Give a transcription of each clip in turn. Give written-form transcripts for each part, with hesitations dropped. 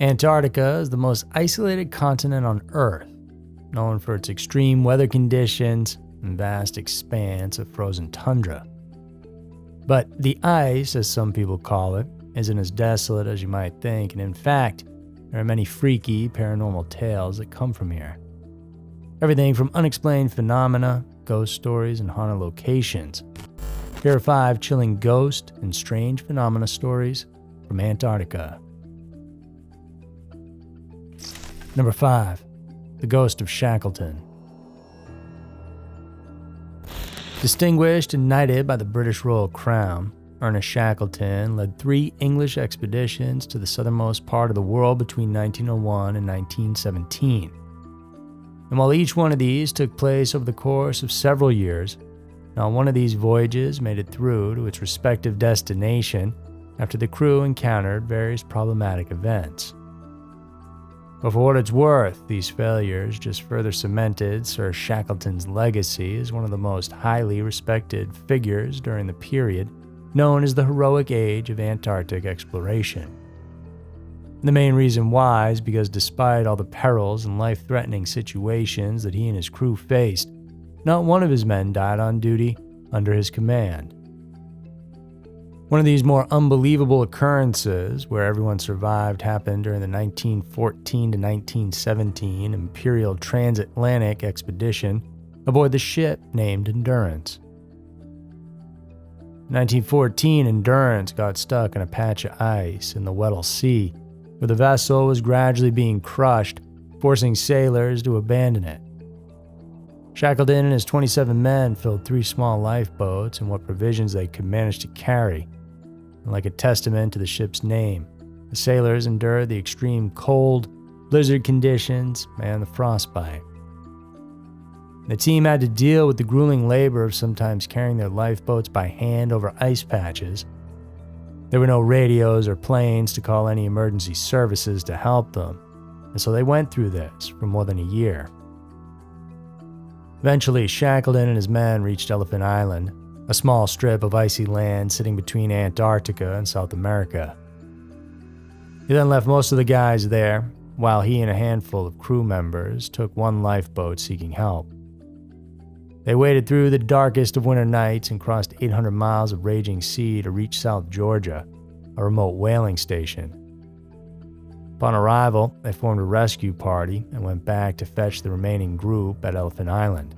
Antarctica is the most isolated continent on Earth, known for its extreme weather conditions and vast expanse of frozen tundra. But the ice, as some people call it, isn't as desolate as you might think, and in fact, there are many freaky paranormal tales that come from here. Everything from unexplained phenomena, ghost stories, and haunted locations. Here are 5 chilling ghost and strange phenomena stories from Antarctica. Number 5. The Ghost of Shackleton. Distinguished and knighted by the British Royal Crown, Ernest Shackleton led 3 English expeditions to the southernmost part of the world between 1901 and 1917. And while each one of these took place over the course of several years, not one of these voyages made it through to its respective destination after the crew encountered various problematic events. But for what it's worth, these failures just further cemented Sir Shackleton's legacy as one of the most highly respected figures during the period known as the heroic age of Antarctic exploration. The main reason why is because despite all the perils and life-threatening situations that he and his crew faced, not one of his men died on duty under his command. One of these more unbelievable occurrences where everyone survived happened during the 1914 to 1917 Imperial Transatlantic Expedition aboard the ship named Endurance. In 1914, Endurance got stuck in a patch of ice in the Weddell Sea, where the vessel was gradually being crushed, forcing sailors to abandon it. Shackleton and his 27 men filled 3 small lifeboats and what provisions they could manage to carry. And like a testament to the ship's name, the sailors endured the extreme cold, blizzard conditions, and the frostbite. The team had to deal with the grueling labor of sometimes carrying their lifeboats by hand over ice patches. There were no radios or planes to call any emergency services to help them, and so they went through this for more than a year. Eventually, Shackleton and his men reached Elephant Island, a small strip of icy land sitting between Antarctica and South America. He then left most of the guys there, while he and a handful of crew members took one lifeboat seeking help. They waded through the darkest of winter nights and crossed 800 miles of raging sea to reach South Georgia, a remote whaling station. Upon arrival, they formed a rescue party and went back to fetch the remaining group at Elephant Island.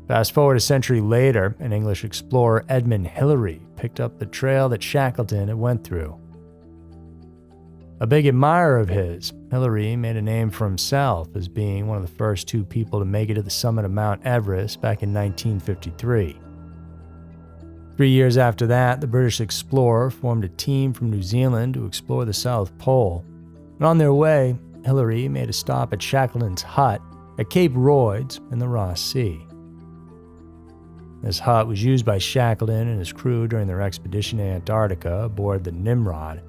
Fast forward a century later, an English explorer, Edmund Hillary, picked up the trail that Shackleton had went through. A big admirer of his, Hillary made a name for himself as being one of the first 2 people to make it to the summit of Mount Everest back in 1953. 3 years after that, the British explorer formed a team from New Zealand to explore the South Pole, and on their way, Hillary made a stop at Shackleton's hut at Cape Royds in the Ross Sea. This hut was used by Shackleton and his crew during their expedition to Antarctica aboard the Nimrod.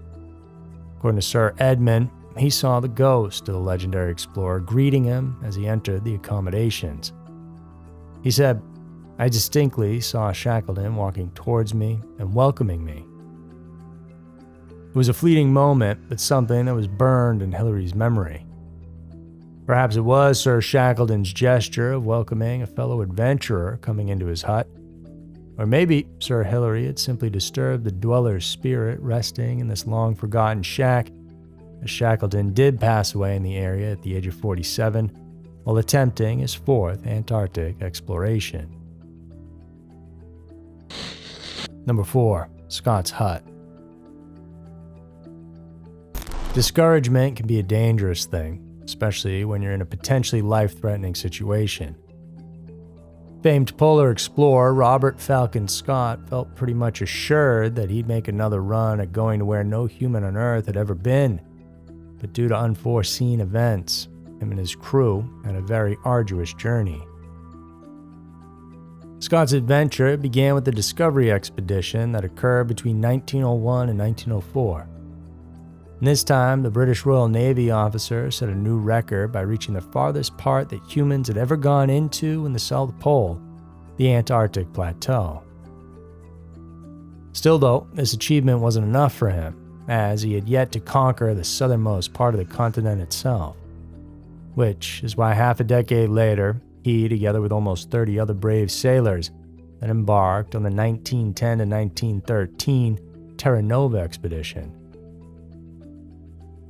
According to Sir Edmund, he saw the ghost of the legendary explorer greeting him as he entered the accommodations. He said, "I distinctly saw Shackleton walking towards me and welcoming me." It was a fleeting moment, but something that was burned in Hillary's memory. Perhaps it was Sir Shackleton's gesture of welcoming a fellow adventurer coming into his hut. Or maybe Sir Hillary had simply disturbed the dweller's spirit resting in this long-forgotten shack, as Shackleton did pass away in the area at the age of 47 while attempting his 4th Antarctic exploration. Number 4. Scott's Hut. Discouragement can be a dangerous thing, especially when you're in a potentially life-threatening situation. Famed polar explorer Robert Falcon Scott felt pretty much assured that he'd make another run at going to where no human on Earth had ever been, but due to unforeseen events, him and his crew had a very arduous journey. Scott's adventure began with the Discovery expedition that occurred between 1901 and 1904. And this time, the British Royal Navy officer set a new record by reaching the farthest part that humans had ever gone into in the South Pole, the Antarctic Plateau. Still though, this achievement wasn't enough for him, as he had yet to conquer the southernmost part of the continent itself. Which is why half a decade later, he, together with almost 30 other brave sailors, then embarked on the 1910 to 1913 Terra Nova expedition.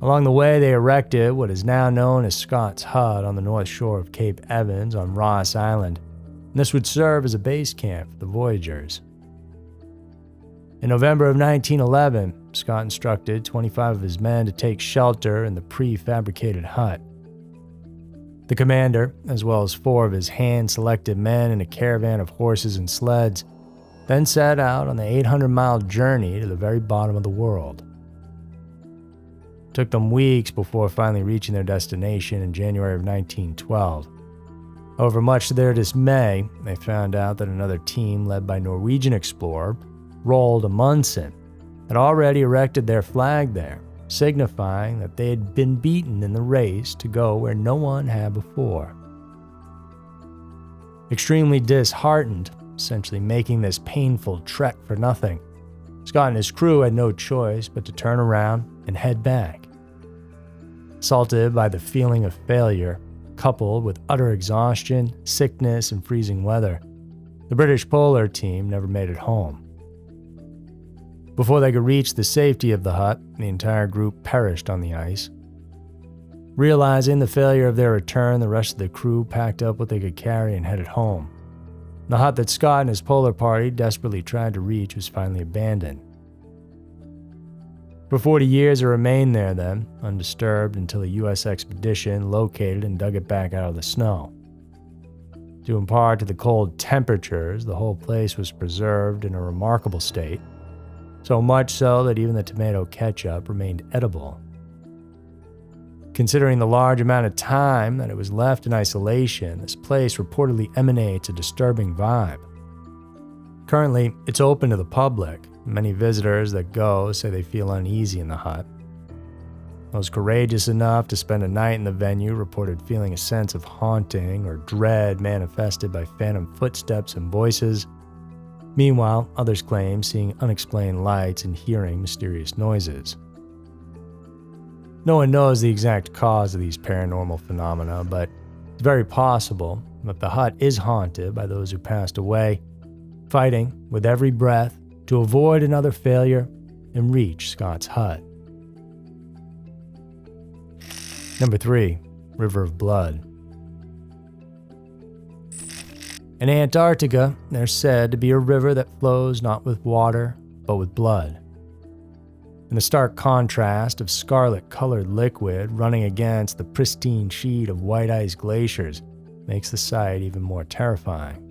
Along the way, they erected what is now known as Scott's Hut on the north shore of Cape Evans on Ross Island, and this would serve as a base camp for the voyagers. In November of 1911, Scott instructed 25 of his men to take shelter in the prefabricated hut. The commander, as well as 4 of his hand-selected men in a caravan of horses and sleds, then set out on the 800-mile journey to the very bottom of the world. It took them weeks before finally reaching their destination in January of 1912. However, much to their dismay, they found out that another team led by Norwegian explorer Roald Amundsen had already erected their flag there, signifying that they had been beaten in the race to go where no one had before. Extremely disheartened, essentially making this painful trek for nothing, Scott and his crew had no choice but to turn around and head back. Assaulted by the feeling of failure, coupled with utter exhaustion, sickness, and freezing weather, the British polar team never made it home. Before they could reach the safety of the hut, the entire group perished on the ice. Realizing the failure of their return, the rest of the crew packed up what they could carry and headed home. The hut that Scott and his polar party desperately tried to reach was finally abandoned. For 40 years it remained there then, undisturbed until a U.S. expedition located and dug it back out of the snow. Due in part to the cold temperatures, the whole place was preserved in a remarkable state, so much so that even the tomato ketchup remained edible. Considering the large amount of time that it was left in isolation, this place reportedly emanates a disturbing vibe. Currently, it's open to the public. Many visitors that go say they feel uneasy in the hut. Those courageous enough to spend a night in the venue reported feeling a sense of haunting or dread manifested by phantom footsteps and voices. Meanwhile, others claim seeing unexplained lights and hearing mysterious noises. No one knows the exact cause of these paranormal phenomena, but it's very possible that the hut is haunted by those who passed away, fighting with every breath to avoid another failure and reach Scott's hut. Number 3, River of Blood. In Antarctica, there's said to be a river that flows not with water, but with blood. And the stark contrast of scarlet-colored liquid running against the pristine sheet of white ice glaciers makes the sight even more terrifying.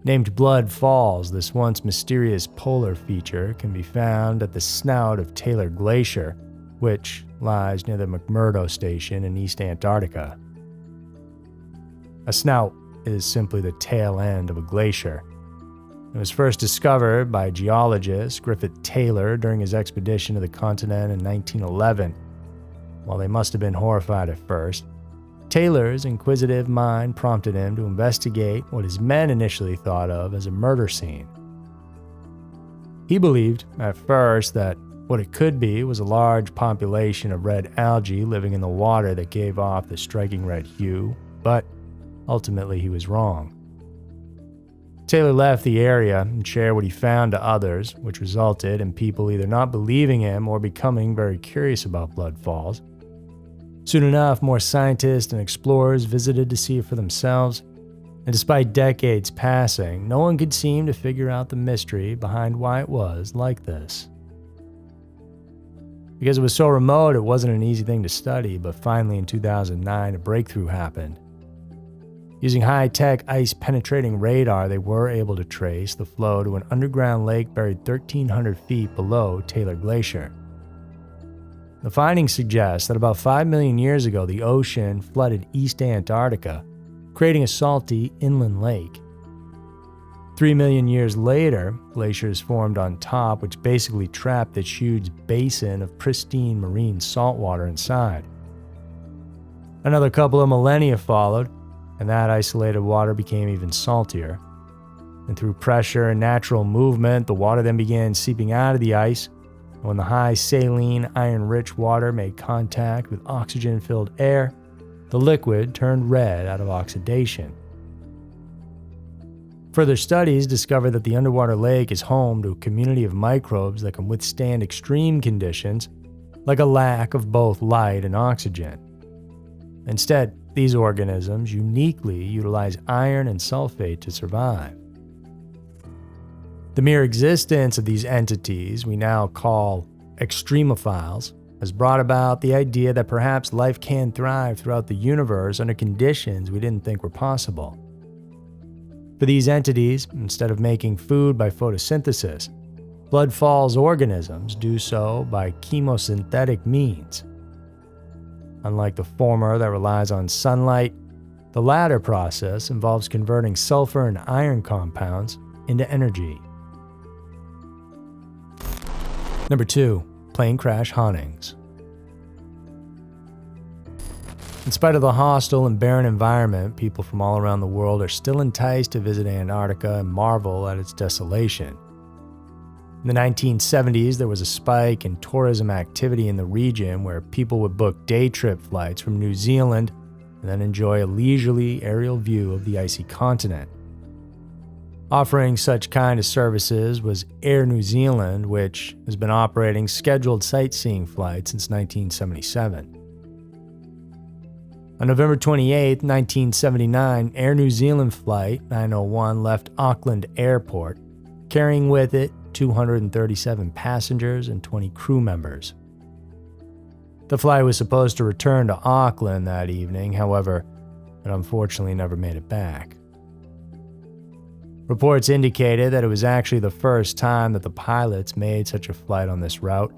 Named Blood Falls, this once mysterious polar feature can be found at the snout of Taylor Glacier, which lies near the McMurdo Station in East Antarctica. A snout is simply the tail end of a glacier. It was first discovered by geologist Griffith Taylor during his expedition to the continent in 1911. While they must have been horrified at first, Taylor's inquisitive mind prompted him to investigate what his men initially thought of as a murder scene. He believed, at first, that what it could be was a large population of red algae living in the water that gave off the striking red hue, but ultimately he was wrong. Taylor left the area and shared what he found to others, which resulted in people either not believing him or becoming very curious about Blood Falls. Soon enough, more scientists and explorers visited to see it for themselves, and despite decades passing, no one could seem to figure out the mystery behind why it was like this. Because it was so remote, it wasn't an easy thing to study, but finally in 2009, a breakthrough happened. Using high-tech ice-penetrating radar, they were able to trace the flow to an underground lake buried 1,300 feet below Taylor Glacier. The findings suggest that about 5 million years ago, the ocean flooded East Antarctica, creating a salty inland lake. 3 million years later, glaciers formed on top, which basically trapped this huge basin of pristine marine saltwater inside. Another couple of millennia followed, and that isolated water became even saltier. And through pressure and natural movement, the water then began seeping out of the ice, When the high saline, iron-rich water made contact with oxygen-filled air, the liquid turned red out of oxidation. Further studies discovered that the underwater lake is home to a community of microbes that can withstand extreme conditions, like a lack of both light and oxygen. Instead, these organisms uniquely utilize iron and sulfate to survive. The mere existence of these entities we now call extremophiles has brought about the idea that perhaps life can thrive throughout the universe under conditions we didn't think were possible. For these entities, instead of making food by photosynthesis, Blood Falls organisms do so by chemosynthetic means. Unlike the former that relies on sunlight, the latter process involves converting sulfur and iron compounds into energy. Number 2. Plane crash hauntings. In spite of the hostile and barren environment, people from all around the world are still enticed to visit Antarctica and marvel at its desolation. In the 1970s, there was a spike in tourism activity in the region where people would book day trip flights from New Zealand and then enjoy a leisurely aerial view of the icy continent. Offering such kind of services was Air New Zealand, which has been operating scheduled sightseeing flights since 1977. On November 28, 1979, Air New Zealand Flight 901 left Auckland Airport, carrying with it 237 passengers and 20 crew members. The flight was supposed to return to Auckland that evening, however, it unfortunately never made it back. Reports indicated that it was actually the first time that the pilots made such a flight on this route,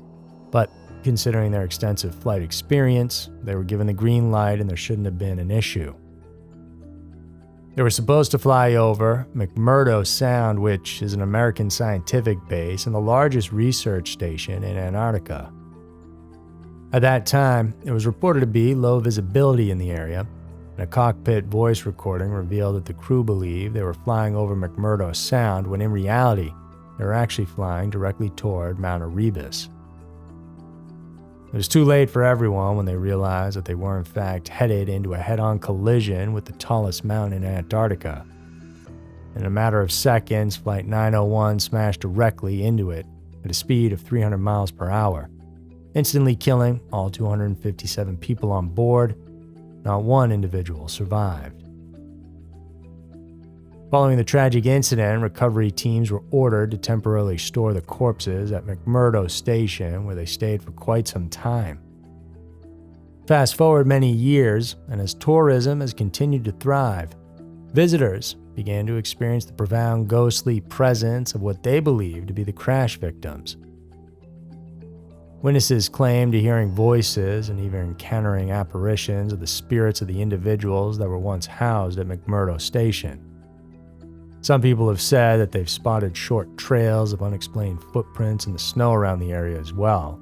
but considering their extensive flight experience, they were given the green light and there shouldn't have been an issue. They were supposed to fly over McMurdo Sound, which is an American scientific base and the largest research station in Antarctica. At that time, it was reported to be low visibility in the area, and a cockpit voice recording revealed that the crew believed they were flying over McMurdo Sound when in reality, they were actually flying directly toward Mount Erebus. It was too late for everyone when they realized that they were in fact headed into a head-on collision with the tallest mountain in Antarctica. In a matter of seconds, Flight 901 smashed directly into it at a speed of 300 miles per hour, instantly killing all 257 people on board. Not one individual survived. Following the tragic incident, recovery teams were ordered to temporarily store the corpses at McMurdo Station, where they stayed for quite some time. Fast forward many years, and as tourism has continued to thrive, visitors began to experience the profound ghostly presence of what they believed to be the crash victims. Witnesses claimed to hearing voices and even encountering apparitions of the spirits of the individuals that were once housed at McMurdo Station. Some people have said that they've spotted short trails of unexplained footprints in the snow around the area as well.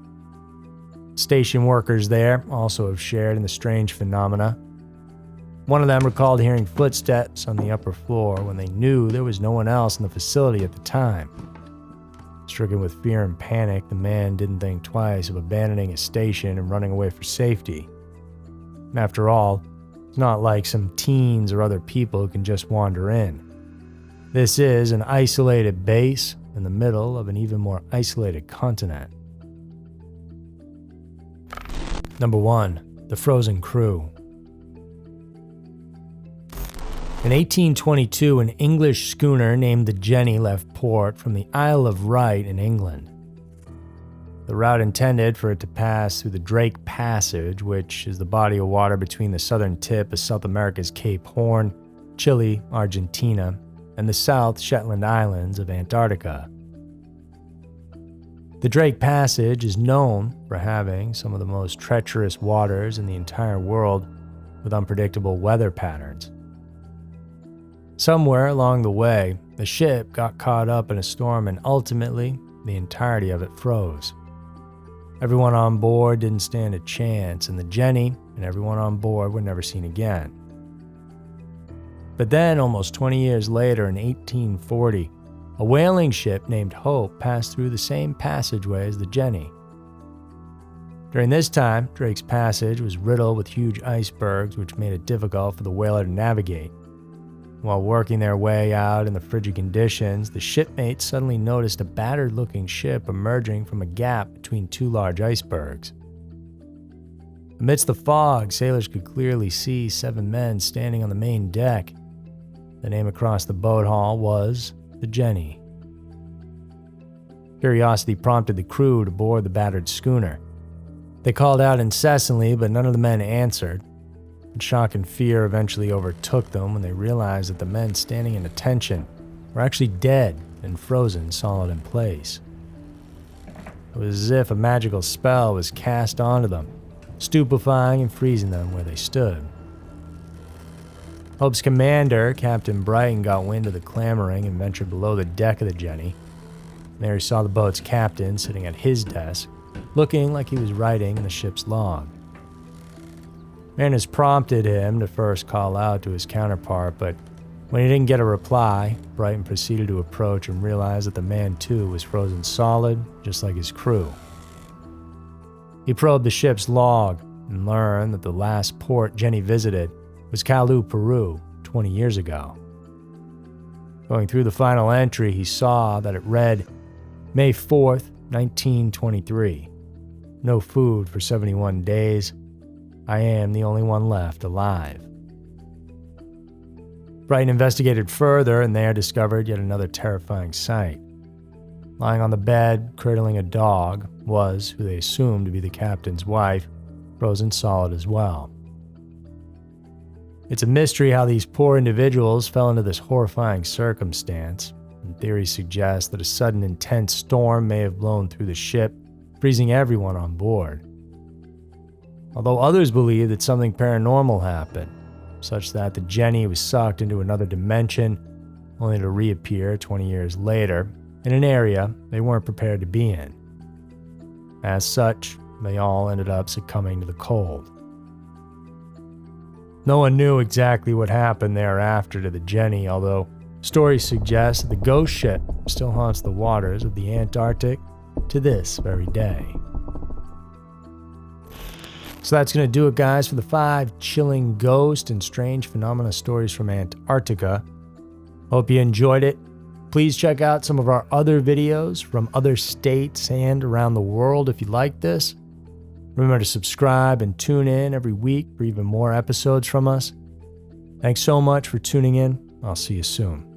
Station workers there also have shared in the strange phenomena. One of them recalled hearing footsteps on the upper floor when they knew there was no one else in the facility at the time. Stricken with fear and panic, the man didn't think twice of abandoning his station and running away for safety. And after all, it's not like some teens or other people who can just wander in. This is an isolated base in the middle of an even more isolated continent. Number 1. The Frozen Crew. In 1822, an English schooner named the Jenny left port from the Isle of Wight in England. The route intended for it to pass through the Drake Passage, which is the body of water between the southern tip of South America's Cape Horn, Chile, Argentina, and the South Shetland Islands of Antarctica. The Drake Passage is known for having some of the most treacherous waters in the entire world with unpredictable weather patterns. Somewhere along the way, the ship got caught up in a storm and ultimately, the entirety of it froze. Everyone on board didn't stand a chance, and the Jenny and everyone on board were never seen again. But then, almost 20 years later, in 1840, a whaling ship named Hope passed through the same passageway as the Jenny. During this time, Drake's Passage was riddled with huge icebergs which made it difficult for the whaler to navigate. While working their way out in the frigid conditions, the shipmates suddenly noticed a battered-looking ship emerging from a gap between two large icebergs. Amidst the fog, sailors could clearly see 7 men standing on the main deck. The name across the boat hull was the Jenny. Curiosity prompted the crew to board the battered schooner. They called out incessantly, but none of the men answered. And shock and fear eventually overtook them when they realized that the men standing in attention were actually dead and frozen solid in place. It was as if a magical spell was cast onto them, stupefying and freezing them where they stood. Hope's commander, Captain Brighton, got wind of the clamoring and ventured below the deck of the Jenny. There he saw the boat's captain sitting at his desk, looking like he was writing in the ship's log. Mariners prompted him to first call out to his counterpart, but when he didn't get a reply, Brighton proceeded to approach and realized that the man too was frozen solid, just like his crew. He probed the ship's log and learned that the last port Jenny visited was Kalu, Peru, 20 years ago. Going through the final entry, he saw that it read, May 4th, 1923. No food for 71 days. I am the only one left alive. Brighton investigated further and there discovered yet another terrifying sight. Lying on the bed, cradling a dog, was who they assumed to be the captain's wife, frozen solid as well. It's a mystery how these poor individuals fell into this horrifying circumstance, and theories suggest that a sudden intense storm may have blown through the ship, freezing everyone on board. Although others believe that something paranormal happened, such that the Jenny was sucked into another dimension, only to reappear 20 years later in an area they weren't prepared to be in. As such, they all ended up succumbing to the cold. No one knew exactly what happened thereafter to the Jenny, although stories suggest that the ghost ship still haunts the waters of the Antarctic to this very day. So that's going to do it, guys, for the 5 chilling ghost and strange phenomena stories from Antarctica. Hope you enjoyed it. Please check out some of our other videos from other states and around the world if you like this. Remember to subscribe and tune in every week for even more episodes from us. Thanks so much for tuning in. I'll see you soon.